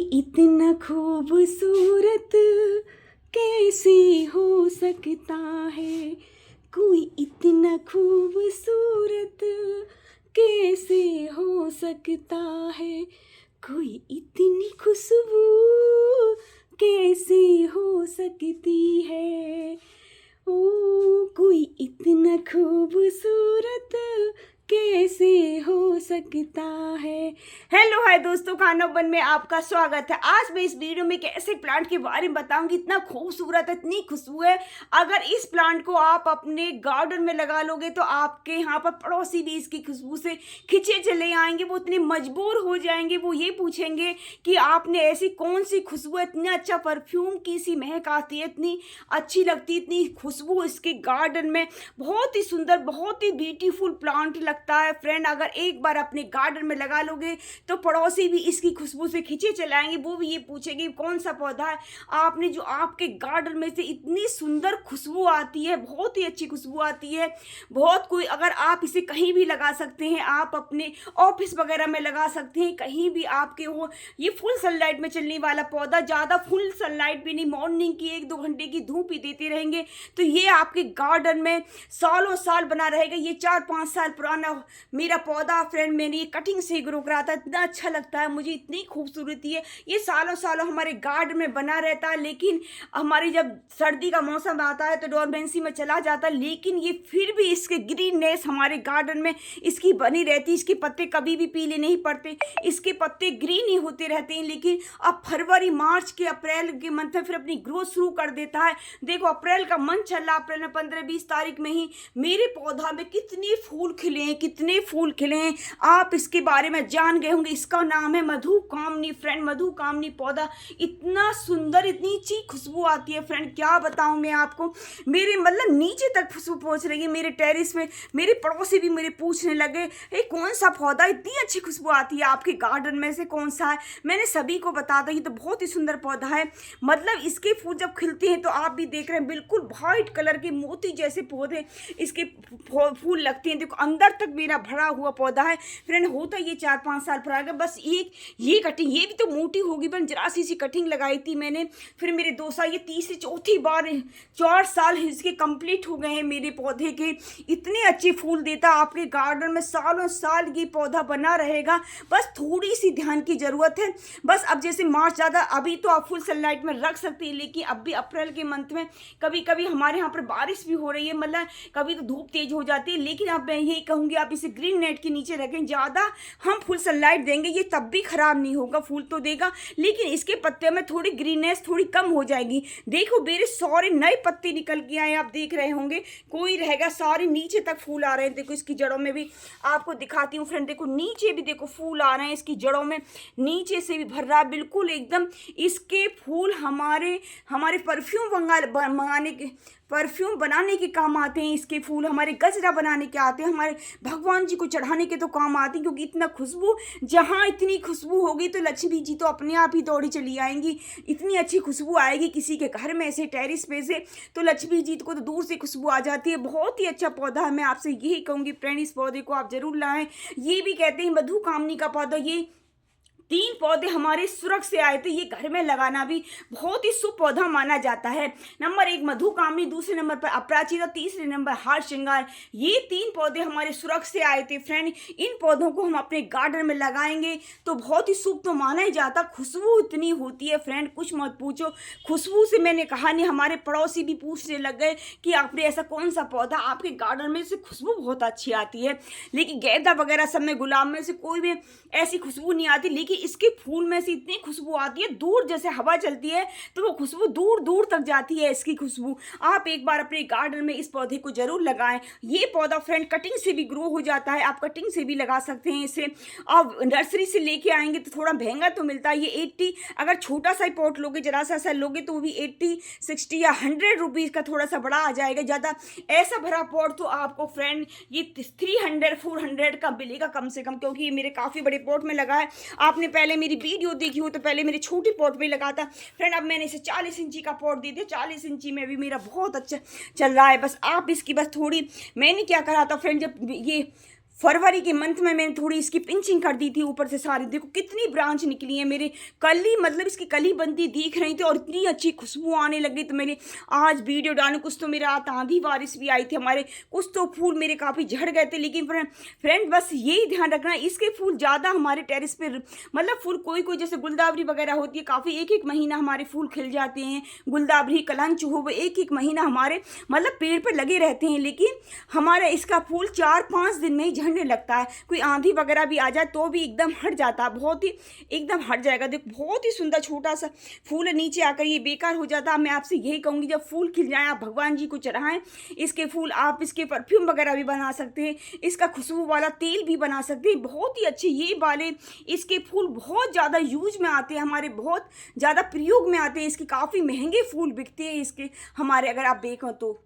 इतना खूबसूरत कैसे हो सकता है, कोई इतना खूबसूरत कैसे हो सकता है, कोई इतनी खुशबू कैसे हो सकती है, ओ कोई इतना खूबसूरत कैसे हो सकता है। हेलो हाय दोस्तों, खाना बन में आपका स्वागत है। आज मैं इस वीडियो में एक ऐसे प्लांट के बारे में बताऊंगी, इतना खूबसूरत है, इतनी खुशबू है। अगर इस प्लांट को आप अपने गार्डन में लगा लोगे तो आपके यहाँ पर पड़ोसी भी इसकी खुशबू से खिंचे चले आएंगे। वो इतने मजबूर हो जाएंगे, वो ये पूछेंगे कि आपने ऐसी कौन सी खुशबू, इतना अच्छा परफ्यूम की सी महक आती है, इतनी अच्छी लगती, इतनी खुशबू इसके गार्डन में। बहुत ही सुंदर, बहुत ही ब्यूटीफुल प्लांट लगता है फ्रेंड। अगर एक बार अपने गार्डन में लगा लोगे तो पड़ोसी भी इसकी खुशबू से खिंचे चलाएंगे। वो भी ये पूछेंगे कौन सा पौधा है आपने, जो आपके गार्डन में से इतनी सुंदर खुशबू आती है, बहुत ही अच्छी खुशबू आती है। बहुत कोई, अगर आप इसे कहीं भी लगा सकते हैं, आप अपने ऑफिस वगैरह में लगा सकते हैं, कहीं भी आपके हो। ये फुल सनलाइट में चलने वाला पौधा, ज़्यादा फुल सनलाइट भी नहीं, मॉर्निंग की 1-2 घंटे की धूप ही देते रहेंगे तो ये आपके गार्डन में सालों साल बना रहेगा। ये 4-5 साल पुराना मेरा पौधा फ्रेंड, मैंने ये कटिंग से ग्रो करा था। इतना अच्छा लगता है मुझे, इतनी खूबसूरती है। ये सालों सालों हमारे गार्डन में बना रहता है, लेकिन हमारी जब सर्दी का मौसम आता है तो डोरमेंसी में चला जाता है, लेकिन ये फिर भी इसके ग्रीननेस हमारे गार्डन में इसकी बनी रहती है। इसके पत्ते कभी भी पीले नहीं पड़ते, इसके पत्ते ग्रीन ही होते रहते हैं। लेकिन अब फरवरी, मार्च के, अप्रैल के मंथ में फिर अपनी ग्रोथ शुरू कर देता है। देखो अप्रैल का मंथ चल रहा, अप्रैल में 15-20 तारीख में ही मेरे पौधा में कितने फूल खिले हैं, कितने फूल खिले हैं। आप इसके बारे में जान गए होंगे। इसका नाम है मधुकामनी फ्रेंड, मधुकामनी पौधा। इतना सुंदर, इतनी अच्छी खुशबू आती है फ्रेंड, क्या बताऊं मैं आपको। मेरे मतलब नीचे तक खुशबू पहुंच रही है मेरे टेरिस में। मेरे पड़ोसी भी मेरे पूछने लगे, ये कौन सा पौधा, इतनी अच्छी खुशबू आती है आपके गार्डन में से, कौन सा है। मैंने सभी को बता दी, ये तो बहुत ही सुंदर पौधा है। मतलब इसके फूल जब खिलते हैं तो आप भी देख रहे हैं, बिल्कुल वाइट कलर के मोती जैसे पौधे इसके फूल लगते हैं। देखो अंदर तक मेरा भरा हुआ पौधा है फ्रेंड। होता ये 4-5 साल पुराना, बस एक ये कटिंग, ये भी तो मोटी होगी, पर जरा सी कटिंग लगाई थी मैंने। फिर मेरे 2 साल, ये तीसरी चौथी बार 4 साल इसके कंप्लीट हो गए हैं मेरे पौधे के। इतने अच्छे फूल देता आपके गार्डन में, सालों साल ये पौधा बना रहेगा। बस थोड़ी सी ध्यान की जरूरत है। बस अब जैसे मार्च ज़्यादा, अभी तो आप फुल सनलाइट में रख सकते हैं, लेकिन अब भी अप्रैल के मंथ में कभी कभी हमारे यहाँ पर बारिश भी हो रही है, मतलब कभी तो धूप तेज हो जाती है। लेकिन अब मैं यही कहूँगी आप इसे ग्रीन नेट के नीचे रखें। ज़्यादा हम फुल सनलाइट देंगे ये तब भी खराब नहीं होगा, फूल तो देगा, लेकिन इसके पत्ते में थोड़ी ग्रीननेस थोड़ी कम हो जाएगी। देखो मेरे सारे नए पत्ते निकल के आए, आप देख रहे होंगे, कोई रहेगा, सारे नीचे तक फूल आ रहे हैं। देखो इसकी जड़ों में भी आपको दिखाती हूँ फ्रेंड, देखो नीचे भी देखो फूल आ रहे हैं इसकी जड़ों में, नीचे से भी भर रहा है बिल्कुल एकदम। इसके फूल हमारे परफ्यूम बनाने के काम आते हैं। इसके फूल हमारे गजरा बनाने के आते हैं, हमारे भगवान जी को चढ़ाने के तो काम आते हैं, क्योंकि इतना खुशबू, जहाँ इतनी खुशबू होगी तो लक्ष्मी जी तो अपने आप ही दौड़ी चली आएंगी। इतनी अच्छी खुशबू आएगी किसी के घर में से, टेरिस पे से, तो लक्ष्मी जी को तो दूर से खुशबू आ जाती है। बहुत ही अच्छा पौधा है। मैं आपसे यही कहूँगी फ्रेंड, इस पौधे को आप जरूर लाएँ। ये भी कहते हैं मधुकामनी का पौधा। ये 3 पौधे हमारे सुरख से आए थे। ये घर में लगाना भी बहुत ही शुभ पौधा माना जाता है। नंबर 1 मधुकामनी, दूसरे नंबर पर अपराजिता, तीसरे नंबर हार श्रृंगार। ये 3 पौधे हमारे सुरख से आए थे फ्रेंड। इन पौधों को हम अपने गार्डन में लगाएंगे तो बहुत ही शुभ तो माना ही जाता। खुशबू इतनी होती है फ्रेंड, कुछ मत पूछो। खुशबू से मैंने कहा नहीं, हमारे पड़ोसी भी पूछने लग गए कि आपने ऐसा कौन सा पौधा, आपके गार्डन में से खुशबू बहुत अच्छी आती है। लेकिन गेंदा वगैरह सब में, गुलाब में से कोई भी ऐसी खुशबू नहीं आती, लेकिन इसके फूल में से इतनी खुशबू आती है, दूर जैसे हवा चलती है तो वो खुशबू दूर दूर तक जाती है इसकी खुशबू। आप एक बार अपने गार्डन में इस पौधे को जरूर लगाएं। ये पौधा फ्रेंड कटिंग से भी ग्रो हो जाता है, आप कटिंग से भी लगा सकते हैं इसे। आप नर्सरी से लेके आएंगे तो थोड़ा महंगा तो मिलता है। ये 80, अगर छोटा सा पॉट लोगे, जरा सा लोगे तो वो भी 80, 60 या 100 रुपीज़ का थोड़ा सा बड़ा आ जाएगा। ज़्यादा ऐसा भरा पॉट तो आपको फ्रेंड ये 300-400 का मिलेगा कम से कम, क्योंकि ये मेरे काफ़ी बड़े पॉट में लगा है। आपने पहले मेरी वीडियो देखी हो तो पहले मेरे छोटे पॉट में लगा था फ्रेंड। अब मैंने इसे 40 इंची का पॉट दे दिया, 40 इंची में भी मेरा बहुत अच्छा चल रहा है। बस आप इसकी बस थोड़ी, मैंने क्या करा था फ्रेंड, जब ये फरवरी के मंथ में मैंने थोड़ी इसकी पिंचिंग कर दी थी ऊपर से सारी। देखो कितनी ब्रांच निकली है मेरे, कली मतलब इसकी कली बनती दिख रही थी और इतनी अच्छी खुशबू आने लगी। तो मैंने आज वीडियो डालूं, कुछ तो मेरा आंधी बारिश भी आई थी हमारे, कुछ तो फूल मेरे काफ़ी झड़ गए थे। लेकिन फ्रेंड बस यही ध्यान रखना, इसके फूल ज़्यादा हमारे टेरेस पे मतलब फूल कोई कोई जैसे गुलदावरी वगैरह होती है काफ़ी, एक एक महीना हमारे फूल खिल जाते हैं। गुलदावरी कलंच हो वो एक एक महीना हमारे मतलब पेड़ पर लगे रहते हैं, लेकिन हमारा इसका फूल 4-5 दिन में ही झड़ने लगता है। कोई आंधी वगैरह भी आ जाए तो भी एकदम हट जाता है, बहुत ही एकदम हट जाएगा। देखो बहुत ही सुंदर छोटा सा फूल है, नीचे आकर ये बेकार हो जाता है। मैं आपसे यही कहूँगी जब फूल खिल जाए आप भगवान जी को चढ़ाएं इसके फूल, आप इसके परफ्यूम वगैरह भी बना सकते हैं, इसका खुशबू वाला तेल भी बना सकते हैं, बहुत ही अच्छे ये वाले इसके फूल बहुत ज़्यादा यूज में आते हैं, हमारे बहुत ज़्यादा प्रयोग में आते हैं। इसके काफ़ी महंगे फूल बिकते हैं इसके हमारे, अगर आप देखो तो।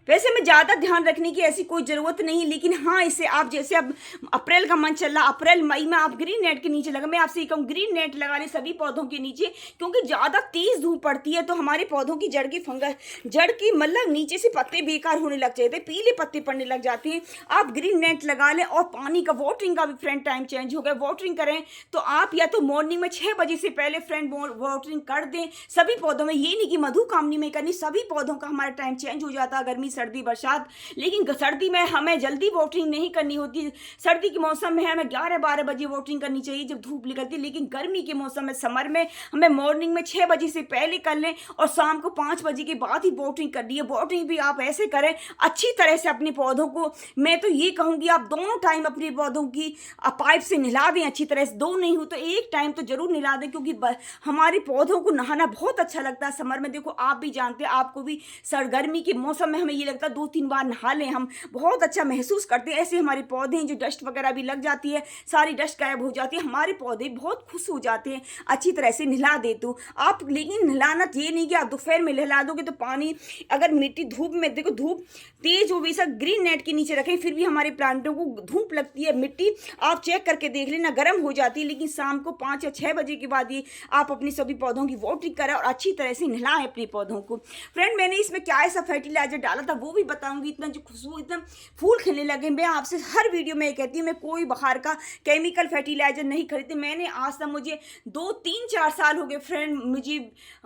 वैसे में ज़्यादा ध्यान रखने की ऐसी कोई ज़रूरत नहीं, लेकिन हाँ इसे आप जैसे अब अप्रैल का मंथ चल रहा, अप्रैल मई में आप ग्रीन नेट के नीचे लगा, मैं आपसे ये कहूँ ग्रीन नेट लगा लें सभी पौधों के नीचे, क्योंकि ज़्यादा तेज़ धूप पड़ती है तो हमारे पौधों की जड़ की फंगस, जड़ की मतलब नीचे से पत्ते बेकार होने लग जाते हैं, पीले पत्ते पड़ने लग जाते हैं। आप ग्रीन नेट लगा लें और पानी का वाटरिंग का भी फ्रेंड टाइम चेंज हो गया, वाटरिंग करें तो आप या तो मॉर्निंग में 6 बजे से पहले फ्रेंड वाटरिंग कर दें सभी पौधों में। ये नहीं कि मधुकामनी में करनी, सभी पौधों का हमारा टाइम चेंज हो जाता है, गर्मी सर्दी बरसात। लेकिन सर्दी में हमें जल्दी वाटरिंग नहीं करनी होती, सर्दी के मौसम में हमें 11-12 बजे वाटरिंग करनी चाहिए जब धूप निकलती है। लेकिन गर्मी के मौसम में समर में हमें मॉर्निंग में 6 बजे से पहले कर लें और शाम को 5 बजे के बाद ही वाटरिंग करनी है। वाटरिंग भी आप ऐसे करें अच्छी तरह से अपने पौधों को, मैं तो ये कहूँगी आप दोनों टाइम अपने पौधों की पाइप से नहला दें अच्छी तरह से, दो नहीं हो तो एक टाइम तो जरूर नहला दें, क्योंकि हमारे पौधों को नहाना बहुत अच्छा लगता है समर में। देखो आप भी जानते हैं, आपको भी गर्मी के मौसम में हमें ये लगता है 2-3 बार नहा लें, हम बहुत अच्छा महसूस करते हैं। ऐसे हमारे पौधे हैं जो डस्ट वगैरह भी लग जाती है, सारी डस्ट गायब हो जाती है, हमारे पौधे बहुत खुश हो जाते हैं अच्छी तरह से नहला दे तो आप। लेकिन नहलाना ये नहीं कि आप दोपहर में नहला दोगे तो पानी अगर मिट्टी धूप में, देखो धूप तेज हो भी, सब ग्रीन नेट के नीचे रखें फिर भी हमारे प्लांटों को धूप लगती है, मिट्टी आप चेक करके देख लेना गर्म हो जाती है। लेकिन शाम को 5 या 6 बजे के बाद ये आप अपनी सभी पौधों की वाटरिंग करें और अच्छी तरह से नहलाएं अपने पौधों को। फ्रेंड मैंने इसमें क्या ऐसा फर्टिलाइजर डाला था वो भी बताऊंगी। इतना जो खुशबू, इतना फूल खिलने लगे, मैं आपसे हर वीडियो में कहती हूँ मैं कोई बाहर का केमिकल फर्टिलाइजर नहीं खरीदती। मैंने आज तक मुझे 2-3-4 साल हो गए फ्रेंड मुझे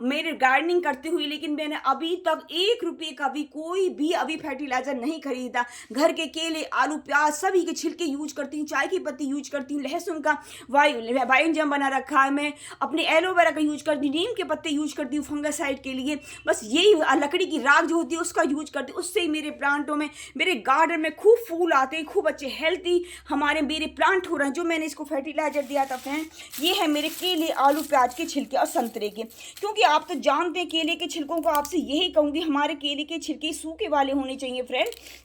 मेरे गार्डनिंग करते हुए, लेकिन मैंने अभी तक 1 रुपये का भी कोई भी अभी फर्टिलाइजर नहीं खरीदा। घर के केले आलू प्याज सभी के छिलके यूज करती हूँ, चाय की पत्ती यूज करती हूँ, लहसुन का वाइन बना रखा है, मैं अपने एलोवेरा का यूज करती हूँ, नीम के पत्ते यूज करती हूँ फंगसाइड के लिए, बस यही लकड़ी की राख जो होती है उसका यूज करती हूँ। उससे ही मेरे प्लांटों में, मेरे गार्डन में खूब फूल आते हैं, खूब अच्छे हेल्थी हमारे मेरे प्लांट हो रहे हैं। जो मैंने इसको फर्टिलाइजर दिया था फ्रेंड, ये है मेरे केले आलू प्याज के छिलके और संतरे के, क्योंकि आप तो जानते हैं केले के छिलकों को, आपसे यही कहूँगी हमारे केले के छिलके सूखे वाले होने चाहिए फ्रेंड।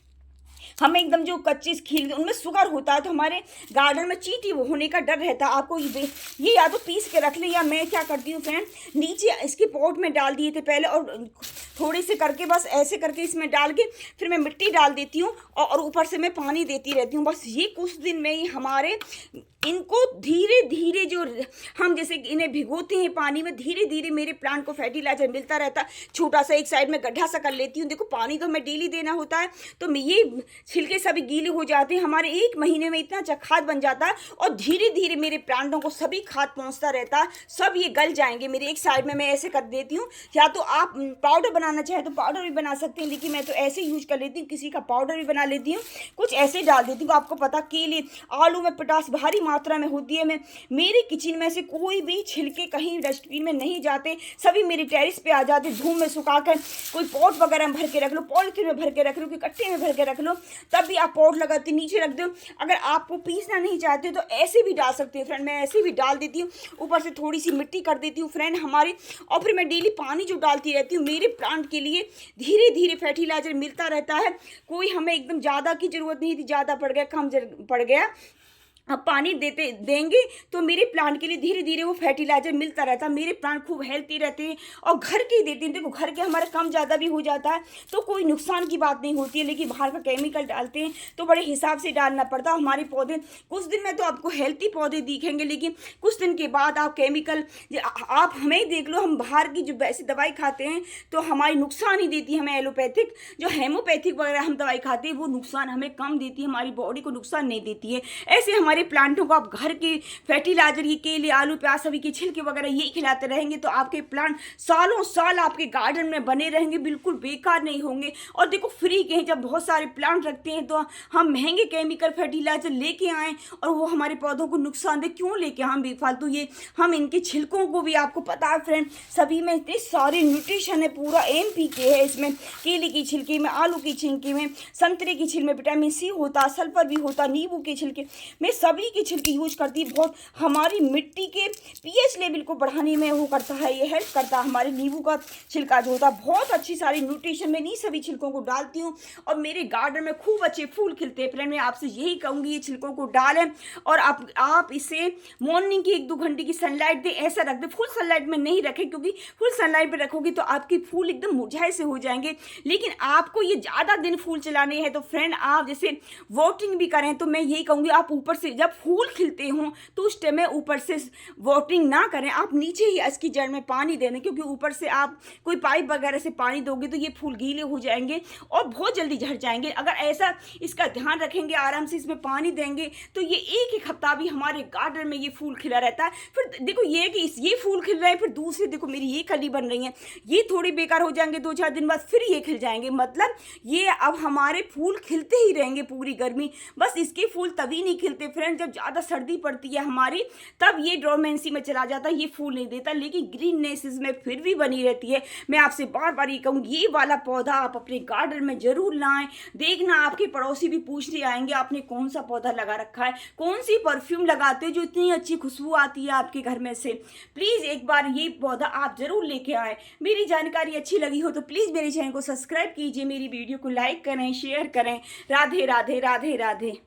हमें एकदम जो कच्ची खील उनमें शुगर होता है तो हमारे गार्डन में चींटी होने का डर रहता है। आपको ये या तो पीस के रख ले, या मैं क्या करती हूँ फ्रेंड नीचे इसके पॉट में डाल दिए थे पहले और थोड़ी से करके बस ऐसे करके इसमें डाल के फिर मैं मिट्टी डाल देती हूँ और ऊपर से मैं पानी देती रहती हूँ। बस ये कुछ दिन में ही हमारे इनको धीरे धीरे जो हम जैसे इन्हें भिगोते हैं पानी में, धीरे धीरे मेरे प्लांट को फर्टिलाइजर मिलता रहता है। छोटा सा एक साइड में गड्ढा सा कर लेती हूँ, देखो पानी तो हमें डेली देना होता है, तो ये छिलके सभी गीले हो जाते हैं, हमारे 1 महीने में इतना अच्छा खाद बन जाता है और धीरे धीरे मेरे प्लांटों को सभी खाद पहुँचता रहता है, सब ये गल जाएंगे मेरे। एक साइड में मैं ऐसे कर देती हूँ, या तो आप पाउडर बनाना चाहे तो पाउडर भी बना सकते हैं, लेकिन मैं तो ऐसे यूज कर लेती हूँ, किसी का पाउडर भी बना लेती हूँ, कुछ ऐसे डाल देती हूँ। आपको पता केले आलू में पोटास भारी मात्रा में होती है, मैं मेरे किचन में से कोई भी छिलके कहीं डस्टबिन में नहीं जाते, सभी मेरे टेरिस पे आ जाते, धूप में सुखाकर कोई पॉट वगैरह में भर के रख लो, पॉलिथीन में भर के रख लो, कोई कट्टे में भर के रख लो, तब भी आप पॉट लगाते नीचे रख दो। अगर आपको पीसना नहीं चाहते तो ऐसे भी डाल सकते हैं फ्रेंड, मैं ऐसे भी डाल देती हूँ, ऊपर से थोड़ी सी मिट्टी कर देती हूँ फ्रेंड हमारी, और फिर मैं डेली पानी जो डालती रहती हूँ मेरे प्लांट के लिए, धीरे धीरे फर्टिलाइजर मिलता रहता है। कोई हमें एकदम ज़्यादा की ज़रूरत नहीं थी, ज़्यादा पड़ गया कम पड़ गया, आप पानी देते देंगे तो मेरे प्लांट के लिए धीरे धीरे वो फर्टिलाइजर मिलता रहता है, मेरे प्लांट खूब हेल्थी रहते हैं। और घर के ही देते हैं, देखो घर के हमारे कम ज़्यादा भी हो जाता है तो कोई नुकसान की बात नहीं होती है, लेकिन बाहर का केमिकल डालते हैं तो बड़े हिसाब से डालना पड़ता है। हमारे पौधे कुछ दिन में तो आपको हेल्थी पौधे दिखेंगे, लेकिन कुछ दिन के बाद आप केमिकल, आप हमें ही देख लो, हम बाहर की जो वैसी दवाई खाते हैं तो हमारी नुकसान ही देती है हमें। एलोपैथिक जो हेमोपैथिक वगैरह हम दवाई खाते हैं वो नुकसान हमें कम देती है, हमारी बॉडी को नुकसान नहीं देती है। ऐसे हमारे प्लांटों को आप घर के फर्टिलाइजर, ये केले, आलू, प्याज, सभी के छिलके वगैरह यही खिलाते रहेंगे तो आपके प्लांट सालों साल आपके गार्डन में बने रहेंगे, बिल्कुल बेकार नहीं होंगे। और देखो फ्री के हैं, जब बहुत सारे प्लांट रखते हैं तो हम महंगे केमिकल फर्टिलाइजर लेके आएँ और वो हमारे पौधों को नुकसान दे, क्यों लेके हम बेफालतू ये। हम इनके छिलकों को भी, आपको पता है फ्रेंड, सभी में इतने सारे न्यूट्रिशन है, पूरा NPK है इसमें। केले की छिलके में, आलू की छिलके में, संतरे की छिलके में विटामिन C होता, सल्फर भी होता, नींबू के छिलके में, सभी की छिलके यूज करती है। बहुत हमारी मिट्टी के pH लेवल को बढ़ाने में वो करता है, ये हेल्प करता है। हमारे नींबू का छिलका जो होता है बहुत अच्छी सारी न्यूट्रिशन में इन्हीं सभी छिलकों को डालती हूँ और मेरे गार्डन में खूब अच्छे फूल खिलते हैं। फ्रेंड मैं आपसे यही कहूँगी ये छिलकों को डालें और आप इसे मॉर्निंग की 1-2 घंटे की सनलाइट दें, ऐसा रख दें। फुल सनलाइट में नहीं रखें क्योंकि फुल सनलाइट में रखोगे तो आपके फूल एकदम मुरझाए से हो जाएंगे। लेकिन आपको ये ज़्यादा दिन फूल चलाने हैं तो फ्रेंड आप जैसे वॉटिंग भी करें तो मैं यही कहूँगी आप ऊपर से जब फूल खिलते हों तो उस टाइम में ऊपर से वॉटिंग ना करें, आप नीचे ही इसकी जड़ में पानी दे दें, क्योंकि ऊपर से आप कोई पाइप वगैरह से पानी दोगे तो ये फूल गीले हो जाएंगे और बहुत जल्दी झड़ जाएंगे। अगर ऐसा इसका ध्यान रखेंगे, आराम से इसमें पानी देंगे तो ये एक हफ्ता भी हमारे गार्डन में ये फूल खिला रहता है। फिर देखो ये कि ये फूल खिल रहे हैं, फिर दूसरे देखो मेरी ये कली बन रही है, ये थोड़ी बेकार हो जाएंगे, 2-4 दिन बाद फिर ये खिल जाएंगे। मतलब ये अब हमारे फूल खिलते ही रहेंगे पूरी गर्मी। बस इसके फूल तभी नहीं खिलते फ्रेंड जब ज़्यादा सर्दी पड़ती है हमारी, तब ये डोरमेंसी में चला जाता है, ये फूल नहीं देता, लेकिन ग्रीननेस इसमें फिर भी बनी रहती है। मैं आपसे बार बार ये कहूँ ये वाला पौधा आप अपने गार्डन में जरूर लाएं। देखना आपके पड़ोसी भी पूछने आएंगे आपने कौन सा पौधा लगा रखा है, कौन सी परफ्यूम लगाते हैं जो इतनी अच्छी खुशबू आती है आपके घर में से। प्लीज़ एक बार ये पौधा आप जरूर लेके आएँ। मेरी जानकारी अच्छी लगी हो तो प्लीज़ मेरे चैनल को सब्सक्राइब कीजिए, मेरी वीडियो को लाइक करें, शेयर करें। राधे राधे राधे राधे।